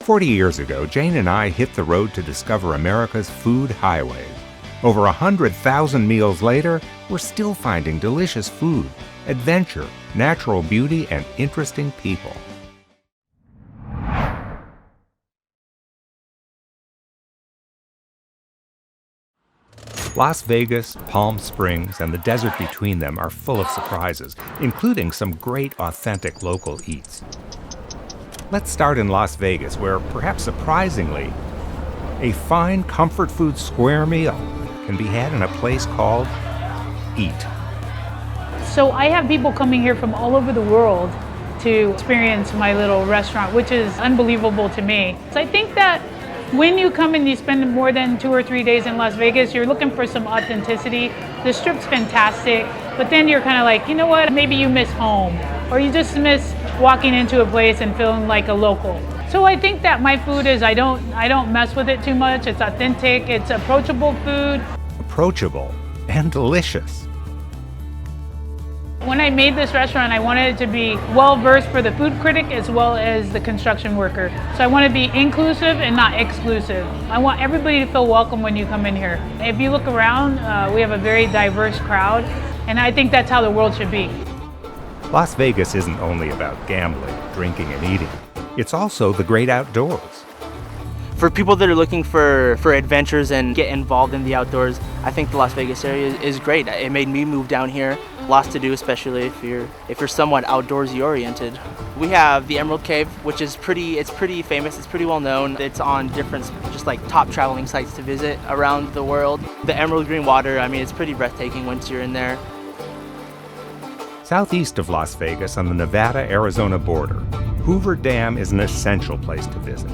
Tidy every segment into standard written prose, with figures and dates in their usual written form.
40 years ago, Jane and I hit the road to discover America's food highways. Over 100,000 meals later, we're still finding delicious food, adventure, natural beauty, and interesting people. Las Vegas, Palm Springs, and the desert between them are full of surprises, including some great authentic local eats. Let's start in Las Vegas, where, perhaps surprisingly, a fine comfort food square meal can be had in a place called Eat. So I have people coming here from all over the world to experience my little restaurant, which is unbelievable to me. So I think that when you come and you spend more than 2 or 3 days in Las Vegas, you're looking for some authenticity. The Strip's fantastic, but then you're kind of like, you know what, maybe you miss home, or you just miss walking into a place and feeling like a local. So I think that my food is, I don't mess with it too much. It's authentic, it's approachable food. Approachable and delicious. When I made this restaurant, I wanted it to be well-versed for the food critic as well as the construction worker. So I want to be inclusive and not exclusive. I want everybody to feel welcome when you come in here. If you look around, we have a very diverse crowd, and I think that's how the world should be. Las Vegas isn't only about gambling, drinking, and eating. It's also the great outdoors. For people that are looking for adventures and get involved in the outdoors, I think the Las Vegas area is great. It made me move down here. Lots to do, especially if you're somewhat outdoorsy oriented. We have the Emerald Cave, which is pretty famous. It's pretty well known. It's on different, just like top traveling sites to visit around the world. The emerald green water, I mean, it's pretty breathtaking once you're in there. Southeast of Las Vegas on the Nevada-Arizona border, Hoover Dam is an essential place to visit.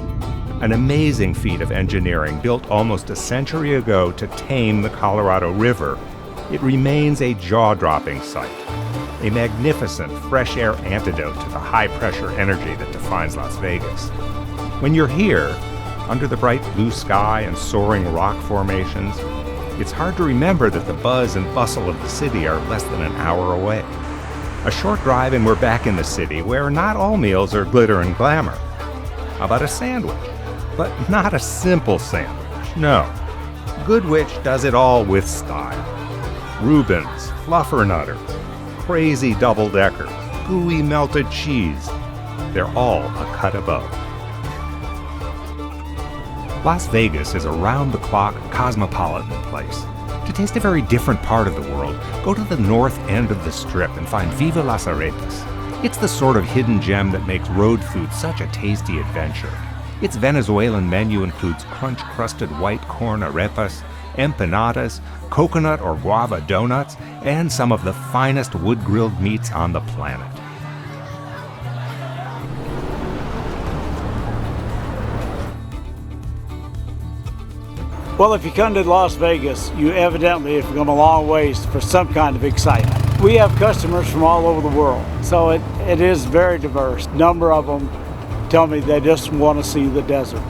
An amazing feat of engineering built almost a century ago to tame the Colorado River, it remains a jaw-dropping sight, a magnificent fresh air antidote to the high-pressure energy that defines Las Vegas. When you're here, under the bright blue sky and soaring rock formations, it's hard to remember that the buzz and bustle of the city are less than an hour away. A short drive and we're back in the city, where not all meals are glitter and glamour. How about a sandwich? But not a simple sandwich, no. Goodwich does it all with style. Reubens, fluffernutters, crazy double-deckers, gooey melted cheese. They're all a cut above. Las Vegas is a round-the-clock, cosmopolitan place. To taste a very different part of the world, go to the north end of the Strip and find Viva Las Arepas. It's the sort of hidden gem that makes road food such a tasty adventure. Its Venezuelan menu includes crunch-crusted white corn arepas, empanadas, coconut or guava donuts, and some of the finest wood-grilled meats on the planet. Well, if you come to Las Vegas, you evidently have come a long ways for some kind of excitement. We have customers from all over the world, so it is very diverse. A number of them tell me they just want to see the desert.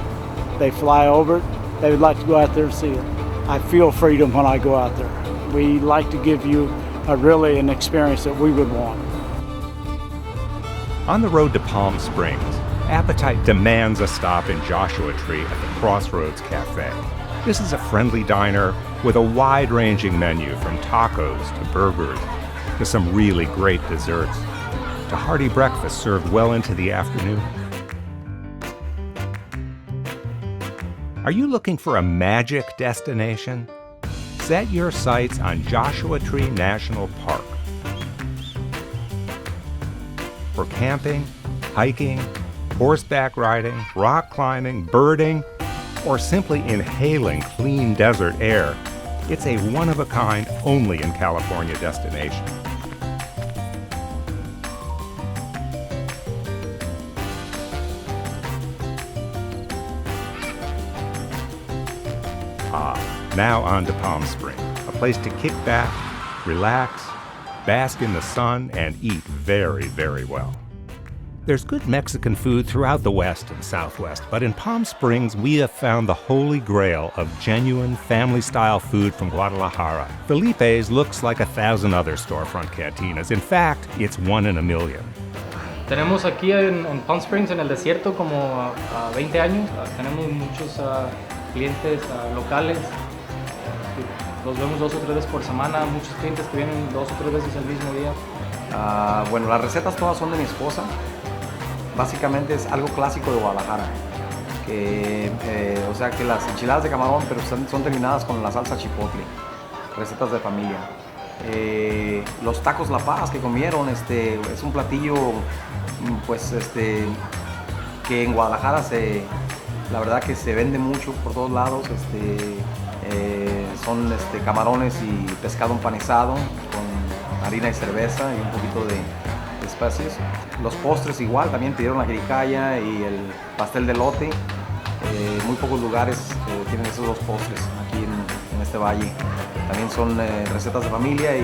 They fly over it, they would like to go out there and see it. I feel freedom when I go out there. We like to give you really an experience that we would want. On the road to Palm Springs, appetite demands a stop in Joshua Tree at the Crossroads Cafe. This is a friendly diner with a wide-ranging menu from tacos to burgers to some really great desserts to hearty breakfast served well into the afternoon. Are you looking for a magic destination? Set your sights on Joshua Tree National Park. For camping, hiking, horseback riding, rock climbing, birding, or simply inhaling clean desert air, it's a one-of-a-kind, only in California destination. Now on to Palm Springs, a place to kick back, relax, bask in the sun, and eat very, very well. There's good Mexican food throughout the West and Southwest, but in Palm Springs, we have found the holy grail of genuine family-style food from Guadalajara. Felipe's looks like 1,000 other storefront cantinas. In fact, it's one in a million. Tenemos aquí en Palm Springs, en el desierto, como 20 años. Tenemos muchos clientes locales. Los vemos 2 o 3 veces por semana. Muchos clientes que vienen 2 o 3 veces el mismo día. Bueno, las recetas todas son de mi esposa. Básicamente es algo clásico de Guadalajara. O sea que las enchiladas de camarón, pero son terminadas con la salsa chipotle. Recetas de familia. Los tacos La Paz que comieron, es un platillo, pues, que en Guadalajara la verdad que se vende mucho por todos lados. Son camarones y pescado empanizado con harina y cerveza y un poquito de especies. Los postres igual, también pidieron la jericaya y el pastel de elote. Muy pocos lugares tienen esos 2 postres aquí en este valle. También son recetas de familia y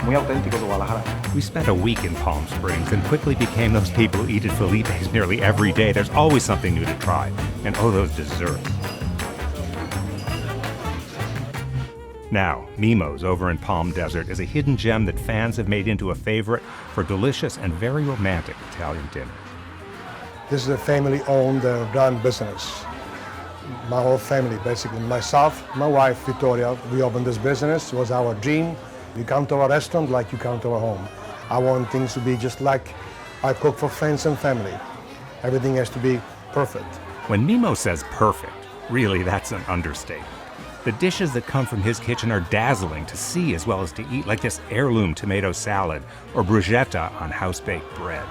muy auténticos de Guadalajara. We spent a week in Palm Springs and quickly became those people who eat at Felipe's nearly every day. There's always something new to try. And oh, those desserts. Now, Mimmo's over in Palm Desert is a hidden gem that fans have made into a favorite for delicious and very romantic Italian dinner. This is a family-owned, run business. My whole family, basically. Myself, my wife, Vittoria, we opened this business. It was our dream. You come to our restaurant like you come to our home. I want things to be just like I cook for friends and family. Everything has to be perfect. When Mimmo says perfect, really that's an understatement. The dishes that come from his kitchen are dazzling to see as well as to eat, like this heirloom tomato salad or bruschetta on house-baked bread.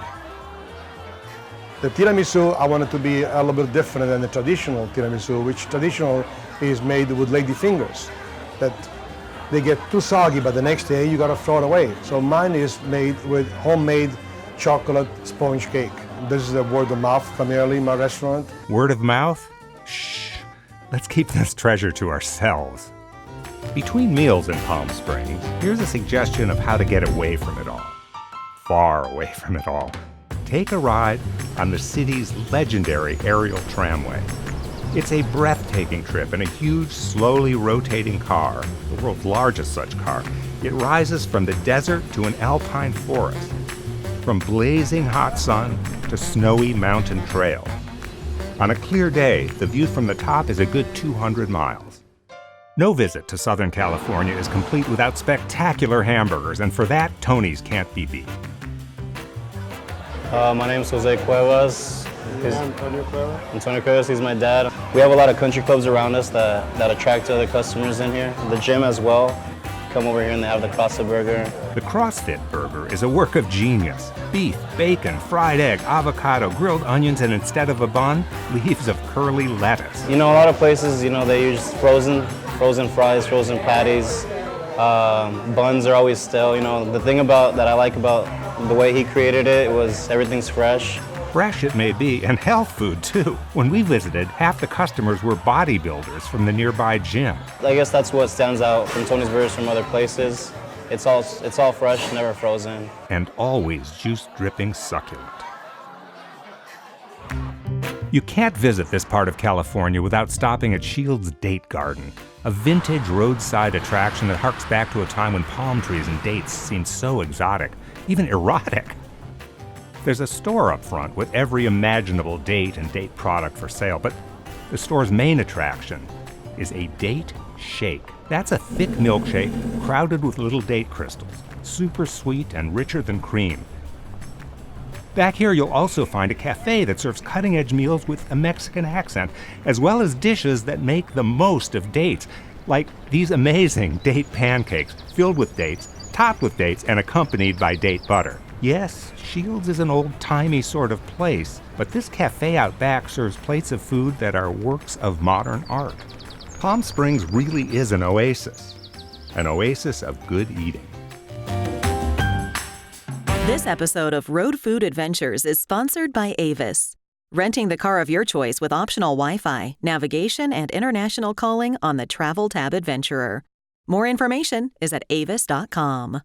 The tiramisu, I wanted to be a little bit different than the traditional tiramisu, which traditional is made with lady fingers. That they get too soggy, but the next day you gotta throw it away. So mine is made with homemade chocolate sponge cake. This is a word of mouth, primarily in my restaurant. Word of mouth? Shh. Let's keep this treasure to ourselves. Between meals in Palm Springs, here's a suggestion of how to get away from it all. Far away from it all. Take a ride on the city's legendary aerial tramway. It's a breathtaking trip in a huge, slowly rotating car, the world's largest such car. It rises from the desert to an alpine forest, from blazing hot sun to snowy mountain trails. On a clear day, the view from the top is a good 200 miles. No visit to Southern California is complete without spectacular hamburgers, and for that, Tony's can't be beat. My name's Jose Cuevas. Antonio Cuevas, he's my dad. We have a lot of country clubs around us that attract other customers in here. The gym as well. Come over here and they have the CrossFit burger. The CrossFit burger is a work of genius. Beef, bacon, fried egg, avocado, grilled onions, and instead of a bun, leaves of curly lettuce. You know, a lot of places, they use frozen fries, frozen patties. Buns are always stale. The thing that I like about the way he created it was everything's fresh. Fresh it may be, and health food too. When we visited, half the customers were bodybuilders from the nearby gym. I guess that's what stands out from Tony's Burgers from other places. It's all fresh, never frozen. And always juice-dripping succulent. You can't visit this part of California without stopping at Shields Date Garden, a vintage roadside attraction that harks back to a time when palm trees and dates seemed so exotic, even erotic. There's a store up front with every imaginable date and date product for sale, but the store's main attraction is a date shake. That's a thick milkshake crowded with little date crystals, super sweet and richer than cream. Back here, you'll also find a cafe that serves cutting-edge meals with a Mexican accent, as well as dishes that make the most of dates, like these amazing date pancakes filled with dates, topped with dates, and accompanied by date butter. Yes, Shields is an old-timey sort of place, but this cafe out back serves plates of food that are works of modern art. Palm Springs really is an oasis of good eating. This episode of Road Food Adventures is sponsored by Avis. Renting the car of your choice with optional Wi-Fi, navigation, and international calling on the Travel Tab Adventurer. More information is at avis.com.